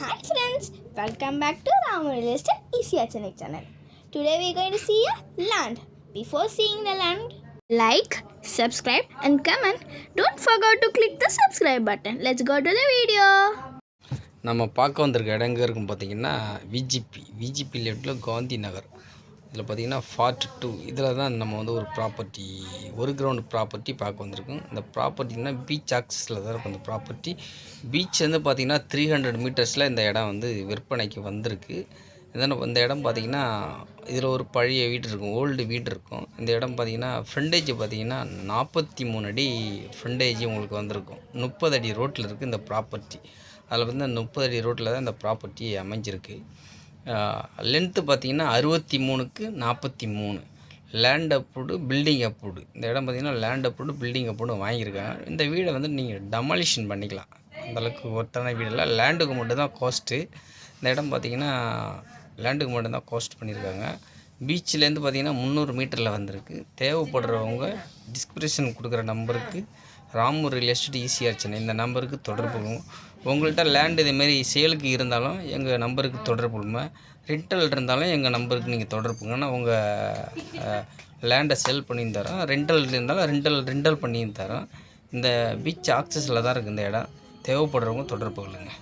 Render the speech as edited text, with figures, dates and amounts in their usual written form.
Hi friends, welcome back to Ramu Real Estate Easy Chennai channel. Today we are going to see a land. Before seeing the land, like, subscribe and comment. Don't forget to click the subscribe button. Let's go to the video. நம்ம பார்க்க வந்திருக்க இடம் எங்கே இருக்குன்னு பார்த்தீங்கன்னா VGP லெஃப்ட்டில் காந்தி நகர். இதில் பார்த்தீங்கன்னா 42 இதில் தான் நம்ம வந்து ஒரு ப்ராப்பர்ட்டி, ஒரு கிரவுண்ட் ப்ராப்பர்ட்டி பார்க்க வந்திருக்கோம். இந்த ப்ராப்பர்ட்டினா பீச் ஆக்சஸில் தான் இருக்கும். இந்த ப்ராப்பர்ட்டி பீச் வந்து பார்த்திங்கன்னா 300 மீட்டர்ஸில் இந்த இடம் வந்து விற்பனைக்கு வந்திருக்கு. இந்த இடம் பார்த்திங்கன்னா இதில் ஒரு பழைய வீடு இருக்கும், ஓல்டு வீடு இருக்கும். இந்த இடம் பார்த்திங்கன்னா ஃப்ரண்டேஜ் பார்த்திங்கன்னா 43 அடி ஃப்ரண்டேஜ் உங்களுக்கு வந்திருக்கும். 30 அடி ரோட்டில் இருக்குது இந்த ப்ராப்பர்ட்டி. அதில் வந்து 30 அடி ரோட்டில் தான் இந்த ப்ராப்பர்ட்டி அமைஞ்சிருக்கு. லென்த்து பார்த்திங்கன்னா 63க்கு 43. Land approved, building approved. இந்த இடம் பார்த்திங்கன்னா லேண்ட் அப்ரூவ்டு, பில்டிங் அப்ரூவ்டு வாங்கியிருக்காங்க. இந்த வீடை வந்து நீங்கள் டெமாலிஷன் பண்ணிக்கலாம். அந்தளவுக்கு ஒருத்தான வீடில் லேண்டுக்கு மட்டும்தான் காஸ்ட்டு. இந்த இடம் பார்த்திங்கன்னா லேண்டுக்கு மட்டும்தான் காஸ்ட் பண்ணியிருக்காங்க. பீச்சிலேருந்து பார்த்திங்கன்னா 300 மீட்டரில் வந்திருக்கு. தேவைப்படுறவங்க டிஸ்கிரிப்ஷன் கொடுக்குற நம்பருக்கு Ramu real estate ECR Chennai இந்த நம்பருக்கு தொடர்பு. உங்கள்கிட்ட லேண்டு இதேமாரி சேலுக்கு இருந்தாலும் எங்கள் நம்பருக்கு தொடர்புங்க. ரெண்டல் இருந்தாலும் எங்கள் நம்பருக்கு நீங்கள் தொடர்புங்க. நான் உங்கள் லேண்டை சேல் பண்ணி தரோம். ரெண்டல் இருந்தாலும் ரெண்டல் பண்ணி தரோம். இந்த பீச் ஆக்சஸில் தான் இருக்குது இந்த இடம். தேவைப்படுறவங்க தொடர்பு கொள்ளுங்கள்.